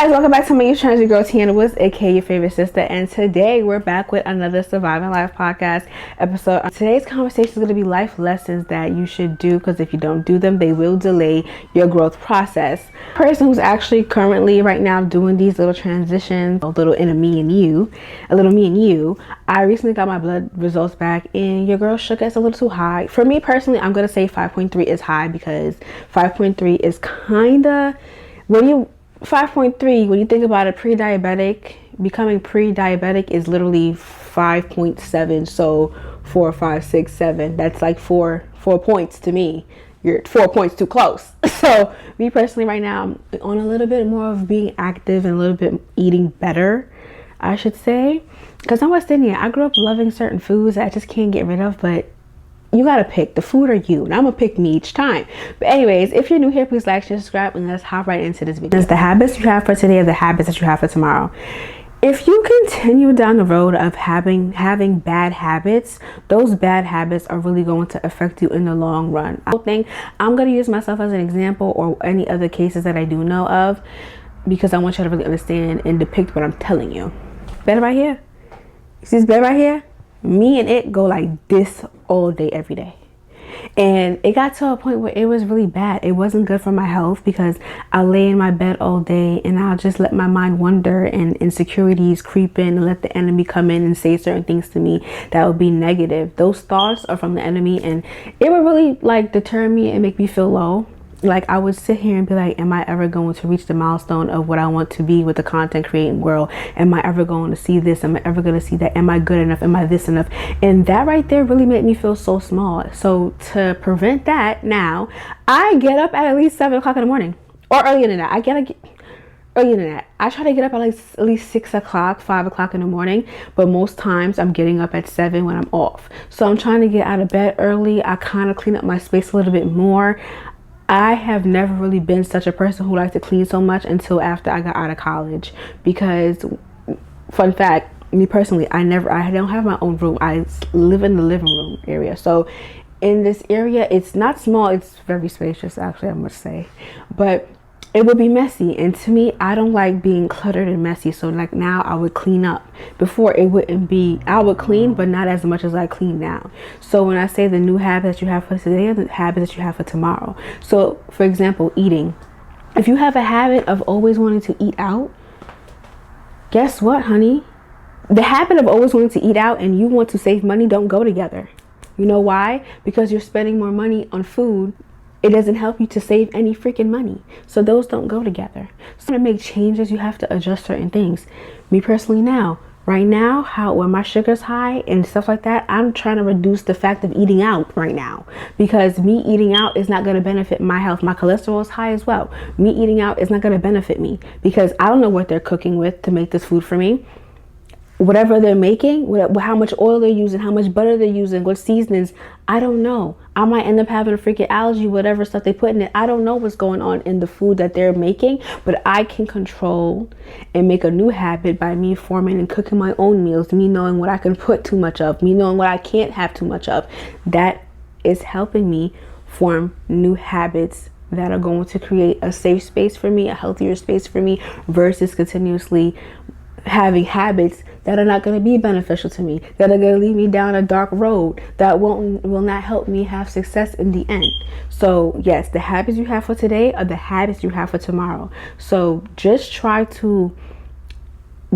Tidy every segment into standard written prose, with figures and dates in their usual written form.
Guys, welcome back to my YouTube channel. Your girl Tiana Woods, aka your favorite sister, and today we're back with another Surviving Life podcast episode. Today's conversation is going to be life lessons that you should do, because if you don't do them, they will delay your growth process. Person who's actually currently right now doing these little transitions, a little me and you. I recently got my blood results back, and your girl sugar is a little too high. For me personally, I'm going to say 5.3 is high, because 5.3 is kinda 5.3, when you think about it, pre-diabetic, becoming pre-diabetic is literally 5.7. So 4, 5, 6, 7. That's like four points to me. You're 4 points too close. So me personally right now, I'm on a little bit more of being active and a little bit eating better, I should say. Because I'm West Indian. I grew up loving certain foods that I just can't get rid of, but you gotta pick the food or you, and I'm gonna pick me each time. But anyways, if you're new here, please like, share, subscribe, and let's hop right into this video. It's the habits you have for today are the habits that you have for tomorrow. If you continue down the road of having bad habits, those bad habits are really going to affect you in the long run. I'm gonna use myself as an example, or any other cases that I do know of, because I want you to really understand and depict what I'm telling you. Bed right here. You see this bed right here? Me and it go like this all day, every day. And it got to a point where it was really bad. It wasn't good for my health, because I lay in my bed all day and I'll just let my mind wander and insecurities creep in and let the enemy come in and say certain things to me that would be negative. Those thoughts are from the enemy, and it would really like deter me and make me feel low. Like I would sit here and be like, am I ever going to reach the milestone of what I want to be with the content creating world? Am I ever going to see this? Am I ever going to see that? Am I good enough? Am I this enough? And that right there really made me feel so small. So to prevent that, now I get up at least 7 o'clock in the morning, or earlier than that. Earlier than that. I try to get up at least 6 o'clock, 5 o'clock in the morning, but most times I'm getting up at 7 when I'm off. So I'm trying to get out of bed early. I kind of clean up my space a little bit more. I have never really been such a person who likes to clean so much until after I got out of college, because fun fact, me personally, I don't have my own room. I live in the living room area. So in this area, it's not small, it's very spacious, actually, I must say, but it would be messy, and to me, I don't like being cluttered and messy. So like now I would clean up. Before, it wouldn't be, I would clean, but not as much as I clean now. So when I say the new habits you have for today are the habits that you have for tomorrow. So for example, eating. If you have a habit of always wanting to eat out, guess what, honey? The habit of always wanting to eat out and you want to save money don't go together. You know why? Because you're spending more money on food. It doesn't help you to save any freaking money. So those don't go together. So to make changes, you have to adjust certain things. Me personally now, right now, when my sugar's high and stuff like that, I'm trying to reduce the fact of eating out right now, because me eating out is not going to benefit my health. My cholesterol is high as well. Me eating out is not going to benefit me, because I don't know what they're cooking with to make this food for me. Whatever they're making, how much oil they're using, how much butter they're using, what seasonings, I don't know. I might end up having a freaking allergy, whatever stuff they put in it. I don't know what's going on in the food that they're making, but I can control and make a new habit by me forming and cooking my own meals, me knowing what I can put too much of, me knowing what I can't have too much of. That is helping me form new habits that are going to create a safe space for me, a healthier space for me, versus continuously having habits that are not going to be beneficial to me, that are going to lead me down a dark road, that will not help me have success in the end. So yes, the habits you have for today are the habits you have for tomorrow. So just try to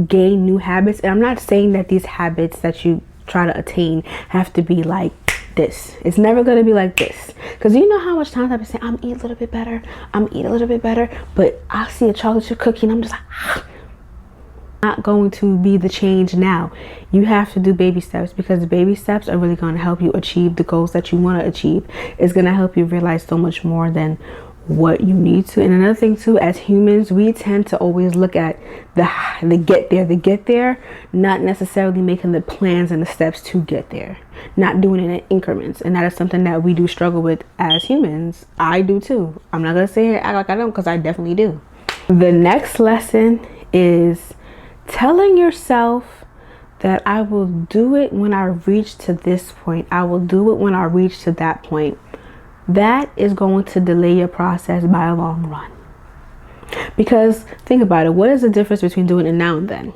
gain new habits. And I'm not saying that these habits that you try to attain have to be like this. It's never going to be like this, because you know how much times I've been saying I'm eating a little bit better, but I see a chocolate chip cookie and I'm just like, not going to be the change now. You have to do baby steps, because the baby steps are really going to help you achieve the goals that you want to achieve. It's going to help you realize so much more than what you need to. And another thing too, as humans, we tend to always look at the get there, not necessarily making the plans and the steps to get there, not doing it in increments. And that is something that we do struggle with as humans. I do too. I'm not going to sit here and act like I don't, because I definitely do. The next lesson is telling yourself that I will do it when I reach to this point. I will do it when I reach to that point. That is going to delay your process by a long run. Because think about it. What is the difference between doing it now and then?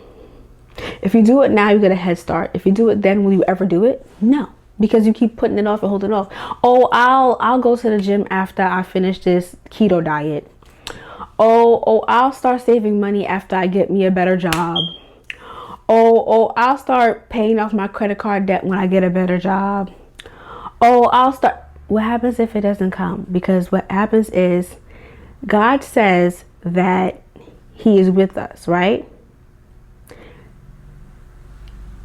If you do it now, you get a head start. If you do it then, will you ever do it? No, because you keep putting it off and holding it off. Oh, I'll go to the gym after I finish this keto diet. Oh, I'll start saving money after I get me a better job. Oh, I'll start paying off my credit card debt when I get a better job. Oh, I'll start. What happens if it doesn't come? Because what happens is God says that he is with us, right?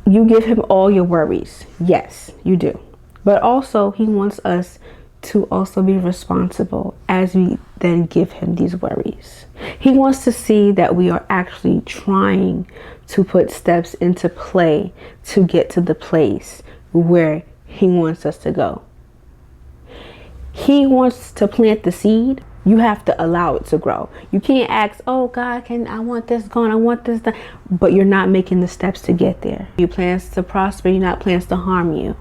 You give him all your worries. Yes, you do. But also he wants us to also be responsible as we then give him these worries. He wants to see that we are actually trying to put steps into play to get to the place where he wants us to go. He wants to plant the seed. You have to allow it to grow. You can't ask, oh God, I want this going, I want this done, but you're not making the steps to get there. You plans to prosper, you're not plans to harm you.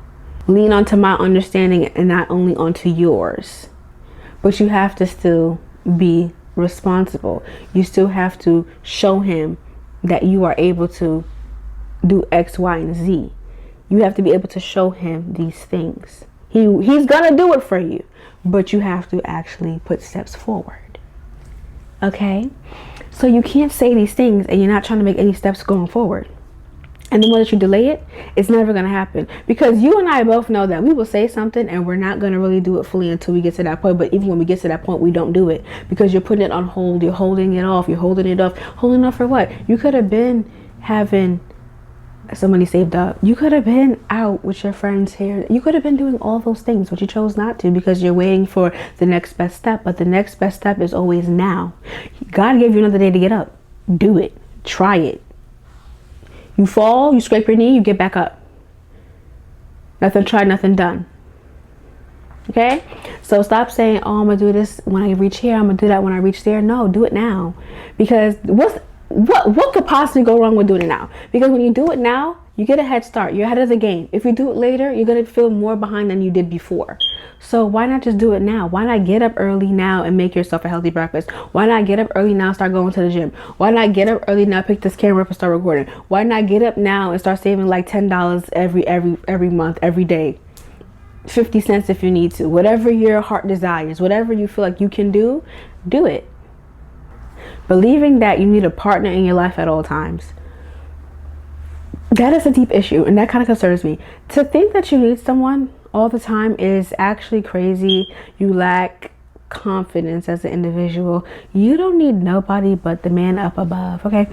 Lean onto my understanding and not only onto yours. But you have to still be responsible. You still have to show him that you are able to do X, Y, and Z. You have to be able to show him these things. He's gonna do it for you, but you have to actually put steps forward. Okay? So you can't say these things and you're not trying to make any steps going forward. And the more that you delay it, it's never going to happen. Because you and I both know that we will say something and we're not going to really do it fully until we get to that point. But even when we get to that point, we don't do it because you're putting it on hold. You're holding it off. You're holding it off. Holding off for what? You could have been having some money saved up. You could have been out with your friends here. You could have been doing all those things, but you chose not to because you're waiting for the next best step. But the next best step is always now. God gave you another day to get up. Do it. Try it. You fall, you scrape your knee, you get back up. Nothing tried, nothing done. Okay? So stop saying, oh, I'm going to do this when I reach here. I'm going to do that when I reach there. No, do it now. Because what could possibly go wrong with doing it now? Because when you do it now, you get a head start. You're ahead of the game. If you do it later, you're going to feel more behind than you did before. So why not just do it now? Why not get up early now and make yourself a healthy breakfast? Why not get up early now and start going to the gym? Why not get up early now, pick this camera up and start recording? Why not get up now and start saving like $10 every month, every day? 50 cents if you need to. Whatever your heart desires, whatever you feel like you can do it. Believing that you need a partner in your life at all times. That is a deep issue, and that kind of concerns me. To think that you need someone all the time is actually crazy. You lack confidence as an individual. You don't need nobody but the man up above, okay?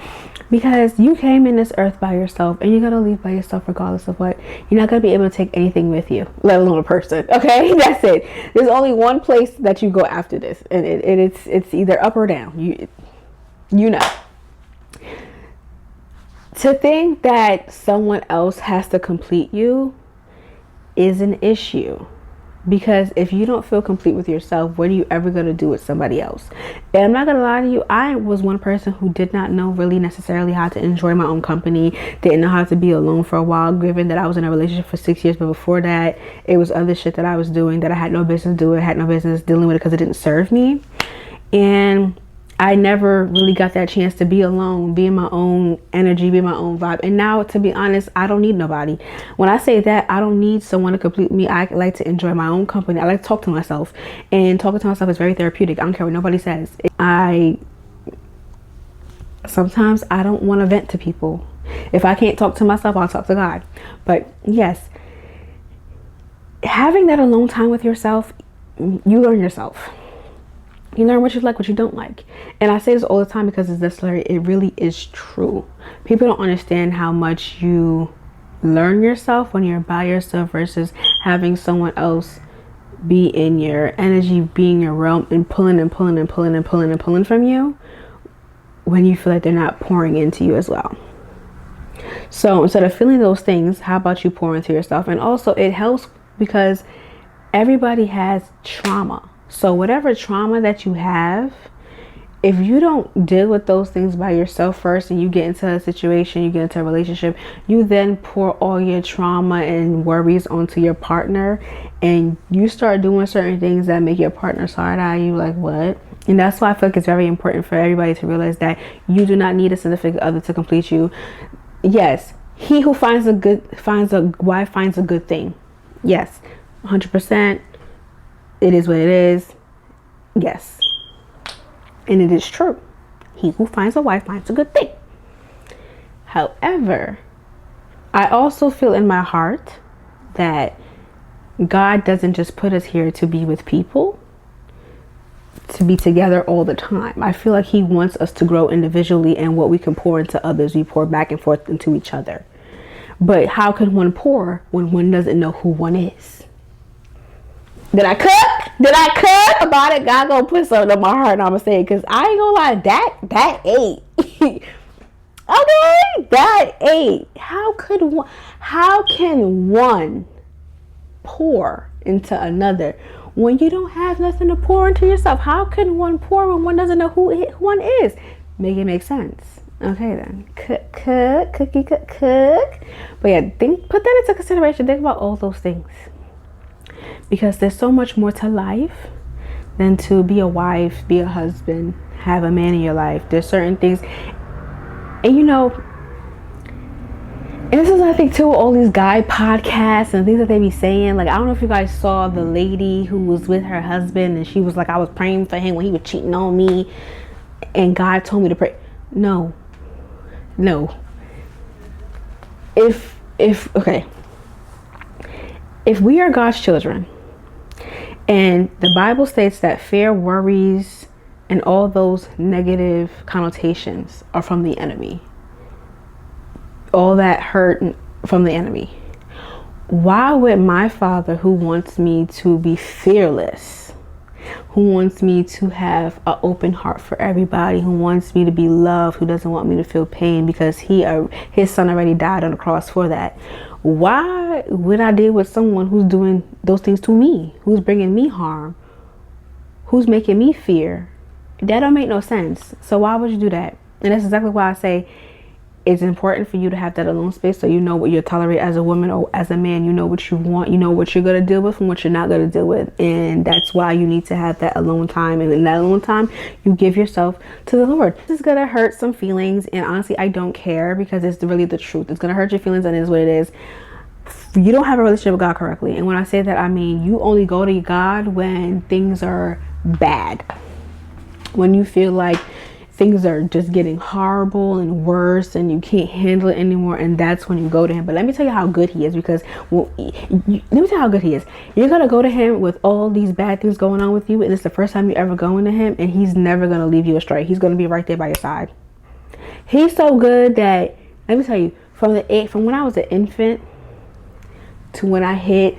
Because you came in this earth by yourself, and you're gonna leave by yourself regardless of what. You're not gonna be able to take anything with you, let alone a person, okay? That's it. There's only one place that you go after this, and it's either up or down. You know. To think that someone else has to complete you is an issue. Because if you don't feel complete with yourself, what are you ever going to do with somebody else? And I'm not going to lie to you, I was one person who did not know really necessarily how to enjoy my own company. Didn't know how to be alone for a while, given that I was in a relationship for 6 years. But before that, it was other shit that I was doing that I had no business doing, had no business dealing with it because it didn't serve me. And I never really got that chance to be alone, be in my own energy, be in my own vibe. And now, to be honest, I don't need nobody. When I say that, I don't need someone to complete me. I like to enjoy my own company. I like to talk to myself. And talking to myself is very therapeutic. I don't care what nobody says. Sometimes I don't want to vent to people. If I can't talk to myself, I'll talk to God. But yes, having that alone time with yourself, you learn yourself. You learn what you like, what you don't like. And I say this all the time because it's necessary. It really is true. People don't understand how much you learn yourself when you're by yourself versus having someone else be in your energy, be in your realm and pulling and pulling and pulling and pulling and pulling from you when you feel like they're not pouring into you as well. So instead of feeling those things, how about you pour into yourself? And also it helps because everybody has trauma. So whatever trauma that you have, if you don't deal with those things by yourself first and you get into a situation, you get into a relationship, you then pour all your trauma and worries onto your partner and you start doing certain things that make your partner side eye you like, what? And that's why I feel like it's very important for everybody to realize that you do not need a significant other to complete you. Yes, he who finds a wife finds a good thing. Yes, 100%. It is what it is. Yes. And it is true. He who finds a wife finds a good thing. However, I also feel in my heart that God doesn't just put us here to be with people, to be together all the time. I feel like he wants us to grow individually, and what we can pour into others, we pour back and forth into each other. But how can one pour when one doesn't know who one is? Did I cook about it? God gonna put something in my heart and I'm gonna say it, because I ain't gonna lie, that ate. Okay, that ate. How can one pour into another when you don't have nothing to pour into yourself? How can one pour when one doesn't know who one is? Make it make sense. Okay then. Cook. But yeah, put that into consideration. Think about all those things. Because there's so much more to life than to be a wife, be a husband, have a man in your life. There's certain things. And you know, and this is, I think, too, all these guy podcasts and things that they be saying. Like, I don't know if you guys saw the lady who was with her husband and she was like, I was praying for him when he was cheating on me and God told me to pray. No. If we are God's children, and the Bible states that fear, worries, and all those negative connotations are from the enemy, all that hurt from the enemy, why would my Father, who wants me to be fearless, who wants me to have an open heart for everybody, who wants me to be loved, who doesn't want me to feel pain because his son already died on the cross for that, why would I deal with someone who's doing those things to me, who's bringing me harm, who's making me fear? That don't make no sense. So why would you do that? And that's exactly why I say it's important for you to have that alone space, so you know what you tolerate as a woman or as a man. You know what you want, you know what you're going to deal with and what you're not going to deal with. And that's why you need to have that alone time. And in that alone time, you give yourself to the Lord. This is going to hurt some feelings, and honestly, I don't care, because it's really the truth. It's going to hurt your feelings, and it is what it is. You don't have a relationship with God correctly. And when I say that, I mean you only go to God when things are bad, when you feel like things are just getting horrible and worse and you can't handle it anymore, and that's when you go to him. But let me tell you how good he is, because let me tell you how good he is. You're gonna go to him with all these bad things going on with you, and it's the first time you ever going to him, and he's never gonna leave you astray. He's gonna be right there by your side. He's so good that, let me tell you, from when I was an infant to when I hit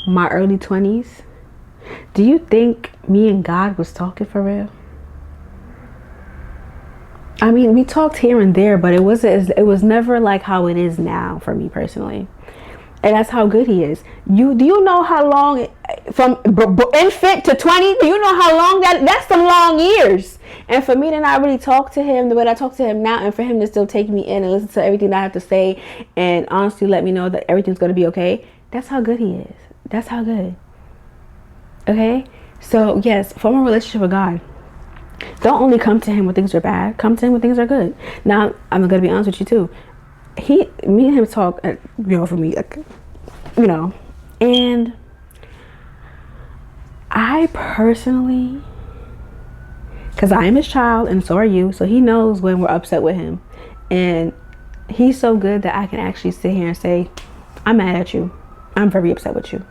my early 20s, do you think me and God was talking for real? I mean, we talked here and there, but it was never like how it is now for me personally. And that's how good he is. Do you know how long, from infant to 20, do you know how long that's some long years? And for me to not really talk to him the way I talk to him now, and for him to still take me in and listen to everything that I have to say and honestly let me know that everything's going to be okay, that's how good he is. That's how good. Okay? So yes, form a relationship with God. Don't only come to him when things are bad. Come to him when things are good. Now, I'm going to be honest with you too. Me and him talk, for me, and I personally, because I am his child and so are you, so he knows when we're upset with him. And he's so good that I can actually sit here and say, I'm mad at you. I'm very upset with you.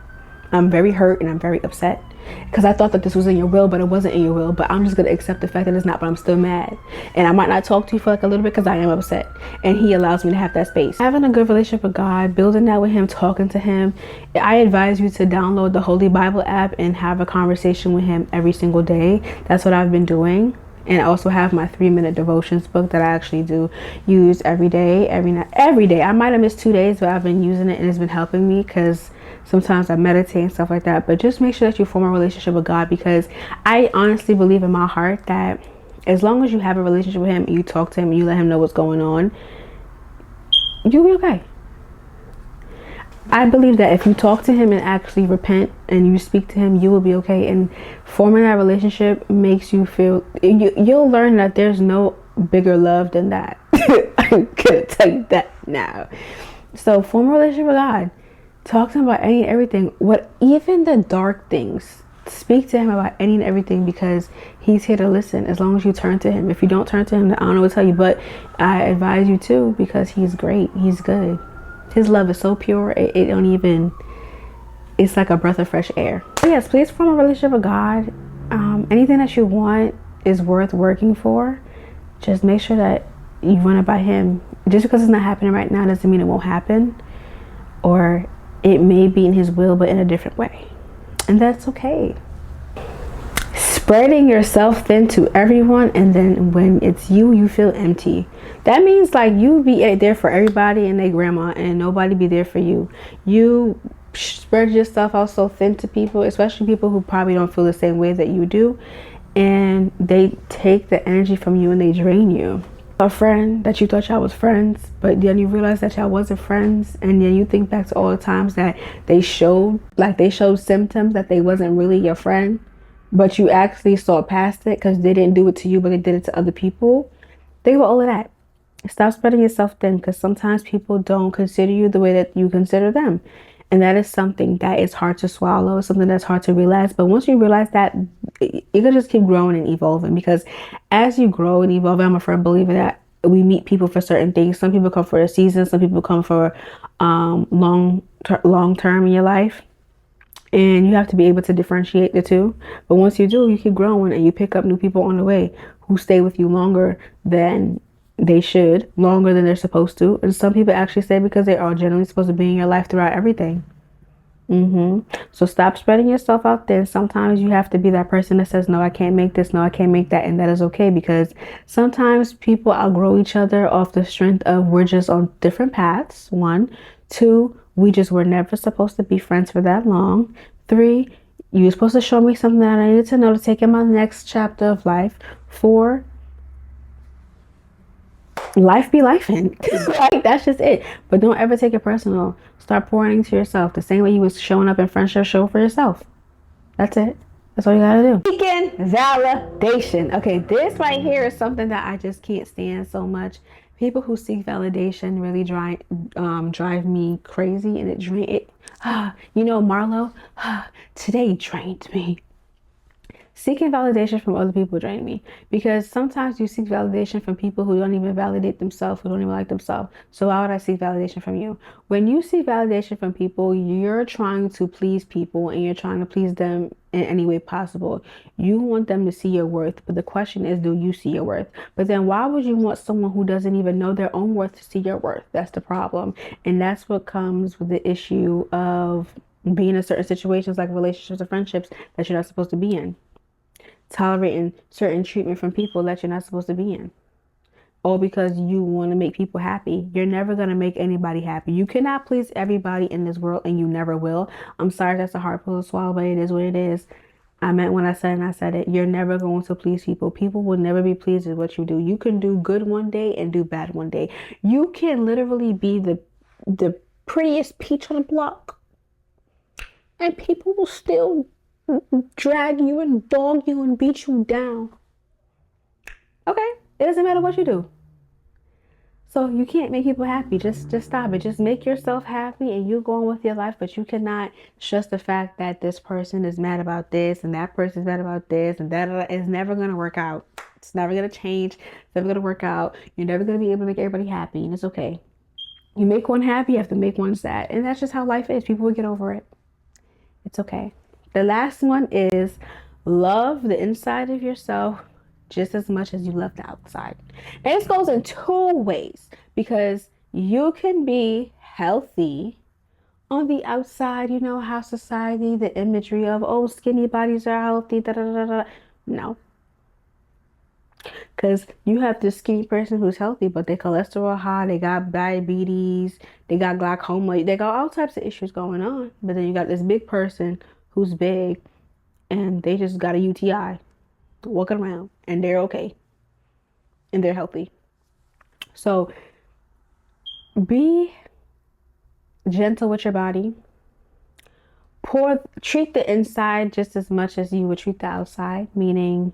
I'm very hurt and I'm very upset. Because I thought that this was in your will, but it wasn't in your will. But I'm just going to accept the fact that it's not, but I'm still mad. And I might not talk to you for like a little bit because I am upset. And he allows me to have that space. Having a good relationship with God, building that with him, talking to him. I advise you to download the Holy Bible app and have a conversation with him every single day. That's what I've been doing. And I also have my 3-minute devotions book that I actually do use every day, every night, every day. I might have missed 2 days, but I've been using it and it's been helping me, because sometimes I meditate and stuff like that. But just make sure that you form a relationship with God, because I honestly believe in my heart that as long as you have a relationship with him, you talk to him, and you let him know what's going on, you'll be okay. I believe that if you talk to him and actually repent and you speak to him, you will be okay. And forming that relationship makes you feel, you'll learn that there's no bigger love than that. I'm gonna tell you that now. So form a relationship with God. Talk to him about any and everything. Even the dark things. Speak to him about any and everything, because he's here to listen as long as you turn to him. If you don't turn to him, I don't know what to tell you, but I advise you to, because he's great. He's good. His love is so pure, it don't even, it's like a breath of fresh air. But yes, please form a relationship with God. Anything that you want is worth working for. Just make sure that you run it by him. Just because it's not happening right now doesn't mean it won't happen. Or it may be in his will, but in a different way. And that's okay. Spreading yourself thin to everyone, and then when it's you, you feel empty. That means like you be there for everybody and their grandma, and nobody be there for you. You spread yourself out so thin to people, especially people who probably don't feel the same way that you do, and they take the energy from you and they drain you. A friend that you thought y'all was friends, but then you realize that y'all wasn't friends, and then you think back to all the times that they showed symptoms that they wasn't really your friend, but you actually saw past it because they didn't do it to you, but they did it to other people. Think about all of that. Stop spreading yourself thin, because sometimes people don't consider you the way that you consider them. And that is something that is hard to swallow. It's something that's hard to realize. But once you realize that, you can just keep growing and evolving, because as you grow and evolve, I'm a firm believer that we meet people for certain things. Some people come for a season. Some people come for long term in your life. And you have to be able to differentiate the two. But once you do, you keep growing and you pick up new people on the way who stay with you longer than they should, longer than they're supposed to. And some people actually stay because they are generally supposed to be in your life throughout everything. So stop spreading yourself out there. Sometimes you have to be that person that says, no, I can't make this. No, I can't make that. And that is okay, because sometimes people outgrow each other off the strength of we're just on different paths. 1, 2, we just were never supposed to be friends for that long. 3, you were supposed to show me something that I needed to know to take in my next chapter of life. 4, life be lifing. Like, that's just it. But don't ever take it personal. Start pouring into yourself the same way you was showing up in friendship. Show for yourself. That's it. That's all you gotta do. Seeking validation. Okay, this right here is something that I just can't stand so much. People who seek validation really drive me crazy, and Marlo, today drained me. Seeking validation from other people drain me, because sometimes you seek validation from people who don't even validate themselves, who don't even like themselves. So why would I seek validation from you? When you seek validation from people, you're trying to please people, and you're trying to please them in any way possible. You want them to see your worth, but the question is, do you see your worth? But then why would you want someone who doesn't even know their own worth to see your worth? That's the problem. And that's what comes with the issue of being in certain situations, like relationships or friendships, that you're not supposed to be in. Tolerating certain treatment from people that you're not supposed to be in, all because you want to make people happy. You're never going to make anybody happy. You cannot please everybody in this world, and you never will. I'm sorry, that's a hard pill to swallow, but it is what it is. I meant when I said, and I said it. You're never going to please people. People will never be pleased with what you do. You can do good one day and do bad one day. You can literally be the prettiest peach on the block, and people will still drag you and dog you and beat you down. Okay, it doesn't matter what you do. So you can't make people happy. Just stop it. Just make yourself happy, and you go on with your life. But you cannot stress the fact that this person is mad about this and that person is mad about this, and that is never going to work out. It's never going to change. It's never going to work out. You're never going to be able to make everybody happy, and it's okay. You make one happy, you have to make one sad, and that's just how life is. People will get over it. It's okay. The last one is love the inside of yourself just as much as you love the outside. And this goes in 2 ways, because you can be healthy on the outside. You know how society, the imagery of, oh, skinny bodies are healthy, da da da da. No. Because you have this skinny person who's healthy, but their cholesterol high, they got diabetes, they got glaucoma, they got all types of issues going on. But then you got this big person who's big, and they just got a UTI walking around, and they're okay, and they're healthy. So be gentle with your body. Treat the inside just as much as you would treat the outside, meaning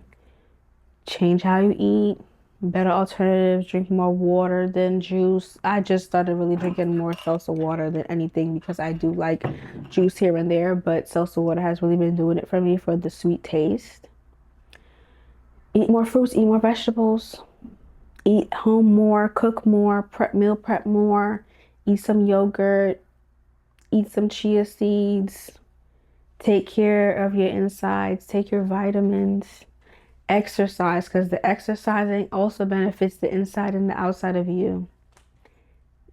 change how you eat, better alternatives, drink more water than juice. I just started really drinking more seltzer water than anything because I do like juice here and there, but seltzer water has really been doing it for me for the sweet taste. Eat more fruits, eat more vegetables, eat home more, cook more, meal prep more, eat some yogurt, eat some chia seeds, take care of your insides, take your vitamins, exercise, because the exercising also benefits the inside and the outside of you.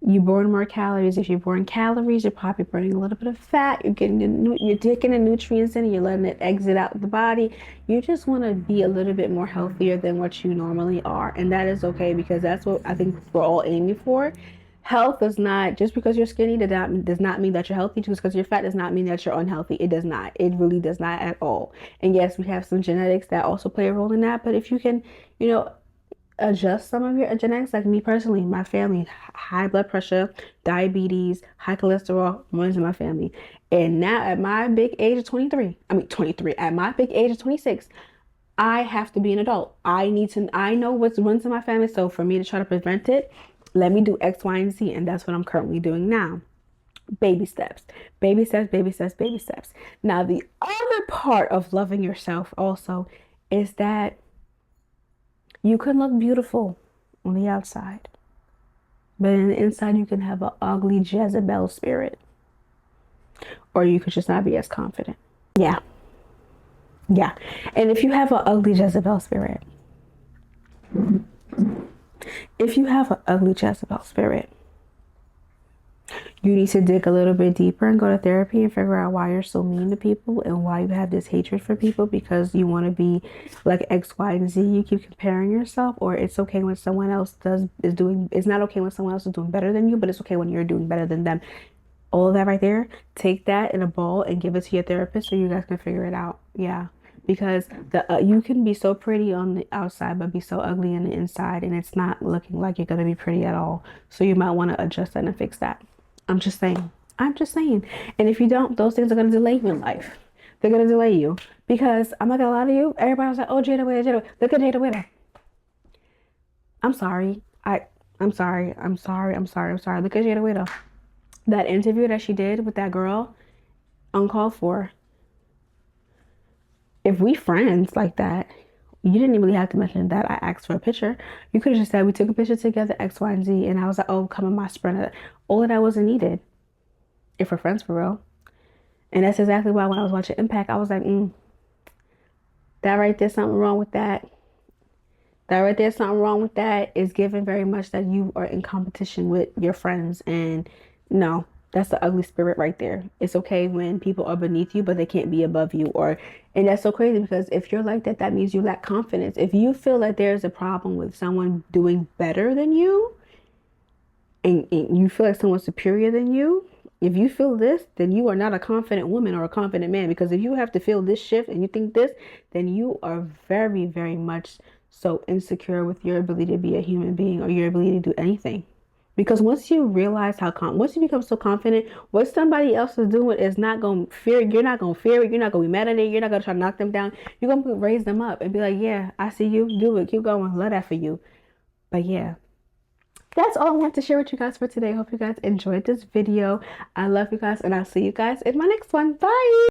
You burn more calories. If you burn calories, you're probably burning a little bit of fat. You're taking the nutrients in, and you're letting it exit out the body. You just want to be a little bit more healthier than what you normally are, and that is okay because that's what I think we're all aiming for. Health is not just because you're skinny does not mean that you're healthy. Just because you're fat does not mean that you're unhealthy. It does not. It really does not at all. And yes, we have some genetics that also play a role in that. But if you can, adjust some of your genetics, like me personally, my family, high blood pressure, diabetes, high cholesterol runs in my family. And now at my big age of 23, at my big age of 26, I have to be an adult. I know what runs in my family. So for me to try to prevent it, let me do X, Y, and Z. And that's what I'm currently doing now. Baby steps, baby steps, baby steps, baby steps. Now, the other part of loving yourself also is that you can look beautiful on the outside, but in the inside, you can have an ugly Jezebel spirit, or you could just not be as confident. Yeah. Yeah. And if you have an ugly Jezebel spirit, you need to dig a little bit deeper and go to therapy and figure out why you're so mean to people and why you have this hatred for people because you want to be like X, Y, and Z. You keep comparing yourself, or it's okay when someone else it's not okay when someone else is doing better than you, but it's okay when you're doing better than them. All of that right there, take that in a ball and give it to your therapist so you guys can figure it out. Yeah. Because you can be so pretty on the outside but be so ugly on the inside, and it's not looking like you're going to be pretty at all. So you might want to adjust that and fix that. I'm just saying. And if you don't, those things are going to delay you in life. They're going to delay you. Because I'm not going to lie to you. Everybody was like, oh, Jada Witter, Jada Witter. Look at Jada Witter. I'm sorry. I'm sorry. Look at Jada Witter. That interview that she did with that girl, uncalled for. If we friends like that, you didn't really have to mention that I asked for a picture. You could have just said we took a picture together, X, Y, and Z. And I was like, oh, come on my sprinter. All of that wasn't needed. If we're friends for real. And that's exactly why when I was watching Impact, I was like, that right there, something wrong with that. That right there, something wrong with that is given very much that you are in competition with your friends. And no, that's the ugly spirit right there. It's okay when people are beneath you, but they can't be above you. And that's so crazy because if you're like that, that means you lack confidence. If you feel like there's a problem with someone doing better than you, and you feel like someone's superior than you, if you feel this, then you are not a confident woman or a confident man. Because if you have to feel this shift and you think this, then you are very, very much so insecure with your ability to be a human being or your ability to do anything. Because once you realize once you become so confident, what somebody else is doing is not going to fear. You're not going to fear it. You're not going to be mad at it. You're not going to try to knock them down. You're going to raise them up and be like, yeah, I see you. Do it. Keep going. Love that for you. But yeah. That's all I want to share with you guys for today. Hope you guys enjoyed this video. I love you guys and I'll see you guys in my next one. Bye.